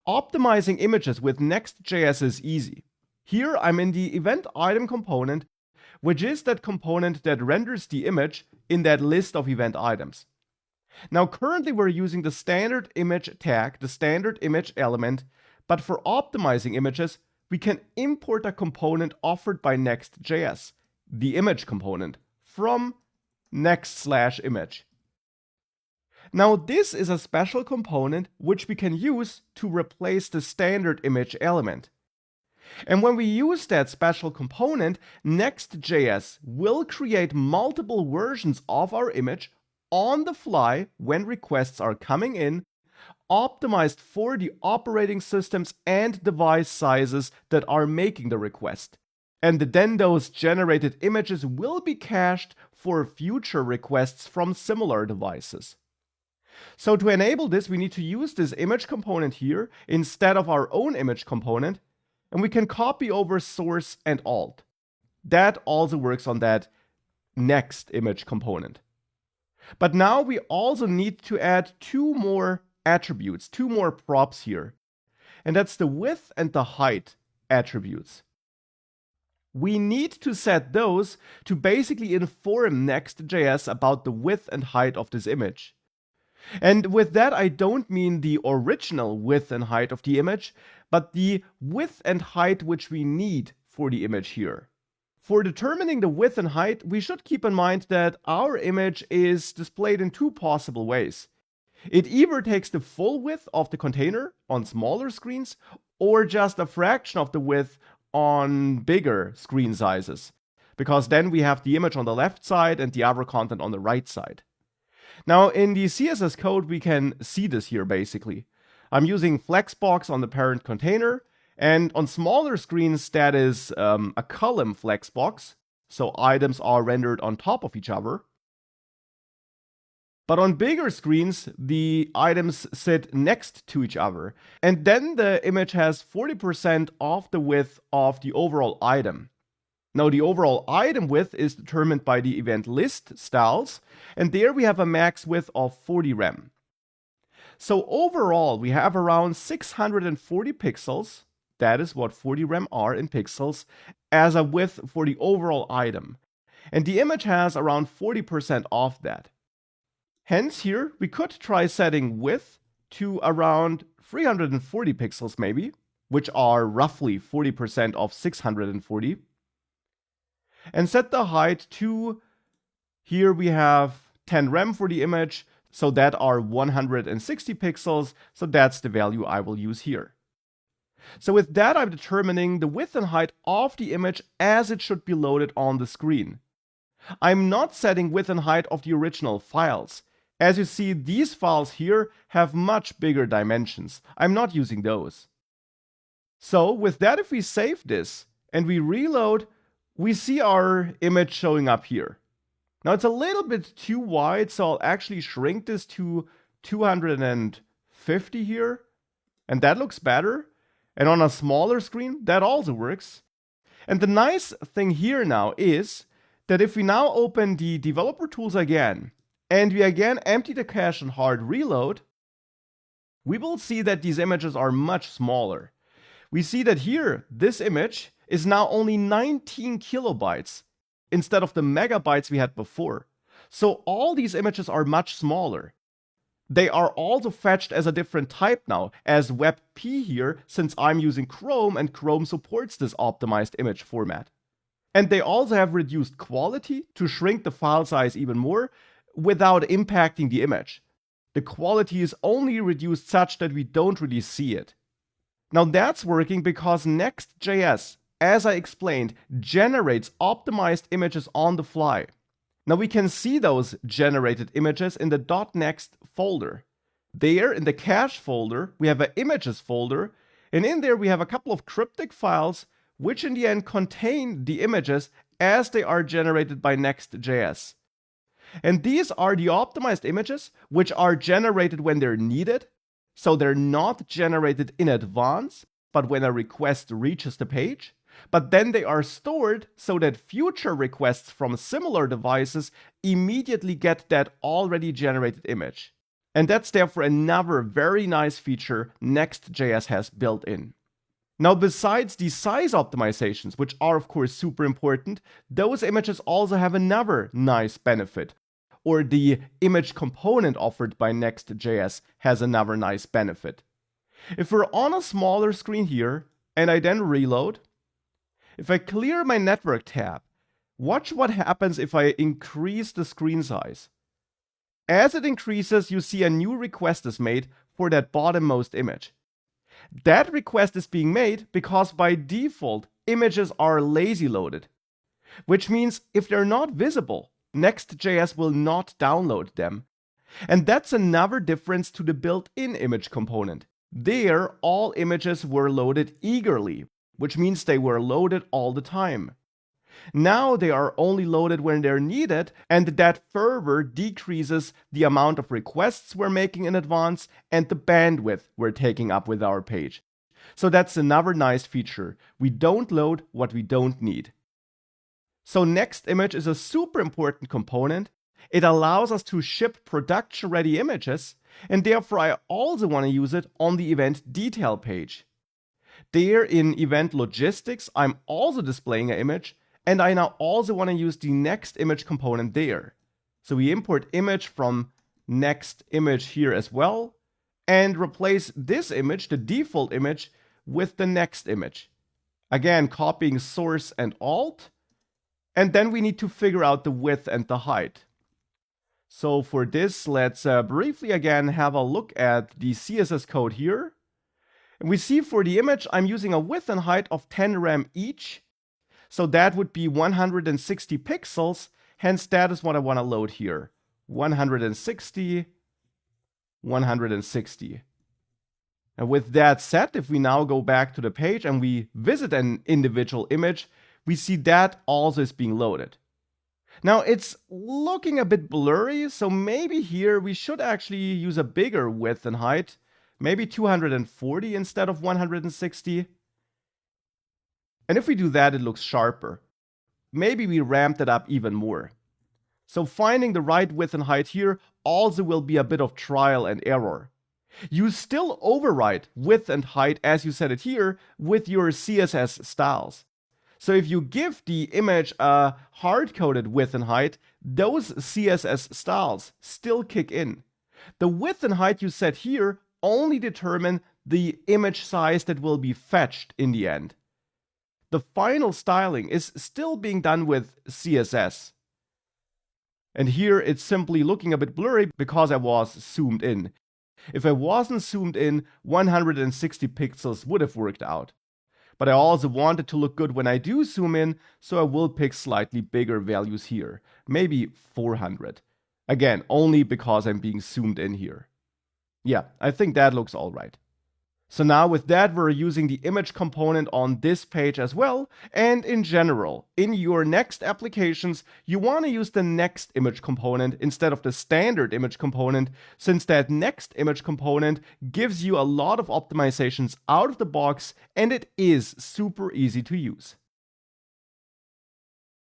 Optimizing images with Next.js is easy. Here I'm in the event item component, which is that component that renders the image in that list of event items. Now currently we're using the standard image tag, the standard image element, but for optimizing images, we can import a component offered by Next.js, the image component, from next/image. Now this is a special component which we can use to replace the standard image element. And when we use that special component, Next.js will create multiple versions of our image on the fly when requests are coming in, optimized for the operating systems and device sizes that are making the request. And then those generated images will be cached for future requests from similar devices. So to enable this, we need to use this image component here instead of our own image component, and we can copy over source and alt. That also works on that next image component. But now we also need to add two more attributes, two more props here. And that's the width and the height attributes. We need to set those to basically inform Next.js about the width and height of this image. And with that, I don't mean the original width and height of the image, but the width and height which we need for the image here. For determining the width and height, we should keep in mind that our image is displayed in two possible ways. It either takes the full width of the container on smaller screens, or just a fraction of the width on bigger screen sizes, because then we have the image on the left side and the other content on the right side. Now in the CSS code, we can see this here basically. I'm using Flexbox on the parent container, and on smaller screens that is a column Flexbox, so items are rendered on top of each other. But on bigger screens, the items sit next to each other, and then the image has 40% of the width of the overall item. Now the overall item width is determined by the event list styles, and there we have a max width of 40 rem. So overall we have around 640 pixels, that is what 40 rem are in pixels, as a width for the overall item. And the image has around 40% of that. Hence here we could try setting width to around 340 pixels maybe, which are roughly 40% of 640. And set the height to, here we have 10 rem for the image, so that are 160 pixels, so that's the value I will use here. So with that, I'm determining the width and height of the image as it should be loaded on the screen. I'm not setting width and height of the original files. As you see, these files here have much bigger dimensions. I'm not using those. So with that, if we save this and we reload, we see our image showing up here. Now it's a little bit too wide, so I'll actually shrink this to 250 here, and that looks better. And on a smaller screen, that also works. And the nice thing here now is that if we now open the developer tools again, and we again empty the cache and hard reload, we will see that these images are much smaller. We see that here, this image is now only 19 kilobytes instead of the megabytes we had before. So all these images are much smaller. They are also fetched as a different type now, as WebP here, since I'm using Chrome and Chrome supports this optimized image format. And they also have reduced quality to shrink the file size even more without impacting the image. The quality is only reduced such that we don't really see it. Now that's working because Next.js, as I explained, generates optimized images on the fly. Now we can see those generated images in the .next folder. There in the cache folder, we have an images folder, and in there we have a couple of cryptic files which in the end contain the images as they are generated by Next.js. And these are the optimized images which are generated when they're needed, so they're not generated in advance, but when a request reaches the page. But then they are stored so that future requests from similar devices immediately get that already generated image. And that's therefore another very nice feature Next.js has built in. Now, besides the size optimizations, which are of course super important, those images also have another nice benefit. Or the image component offered by Next.js has another nice benefit. If we're on a smaller screen here, and I then reload, if I clear my network tab, watch what happens if I increase the screen size. As it increases, you see a new request is made for that bottommost image. That request is being made because by default, images are lazy loaded, which means if they're not visible, Next.js will not download them. And that's another difference to the built-in image component. There, all images were loaded eagerly, which means they were loaded all the time. Now they are only loaded when they're needed, and that further decreases the amount of requests we're making in advance and the bandwidth we're taking up with our page. So that's another nice feature. We don't load what we don't need. So Next Image is a super important component. It allows us to ship production-ready images, and therefore I also want to use it on the event detail page. There in event logistics, I'm also displaying an image, and I now also want to use the Next Image component there. So we import image from Next Image here as well, and replace this image, the default image, with the Next Image. Again, copying source and alt, and then we need to figure out the width and the height. So for this, let's briefly again have a look at the CSS code here. And we see for the image, I'm using a width and height of 10 rem each. So that would be 160 pixels. Hence, that is what I want to load here. 160, 160. And with that said, if we now go back to the page and we visit an individual image, we see that also is being loaded. Now it's looking a bit blurry, so maybe here we should actually use a bigger width and height, maybe 240 instead of 160. And if we do that, it looks sharper. Maybe we ramped it up even more. So finding the right width and height here also will be a bit of trial and error. You still override width and height as you set it here with your CSS styles. So if you give the image a hard-coded width and height, those CSS styles still kick in. The width and height you set here only determine the image size that will be fetched in the end. The final styling is still being done with CSS. And here it's simply looking a bit blurry because I was zoomed in. If I wasn't zoomed in, 160 pixels would have worked out. But I also want it to look good when I do zoom in, so I will pick slightly bigger values here, maybe 400. Again, only because I'm being zoomed in here. Yeah, I think that looks all right. So now with that, we're using the image component on this page as well. And in general, in your Next applications, you want to use the Next Image component instead of the standard image component, since that Next Image component gives you a lot of optimizations out of the box and it is super easy to use.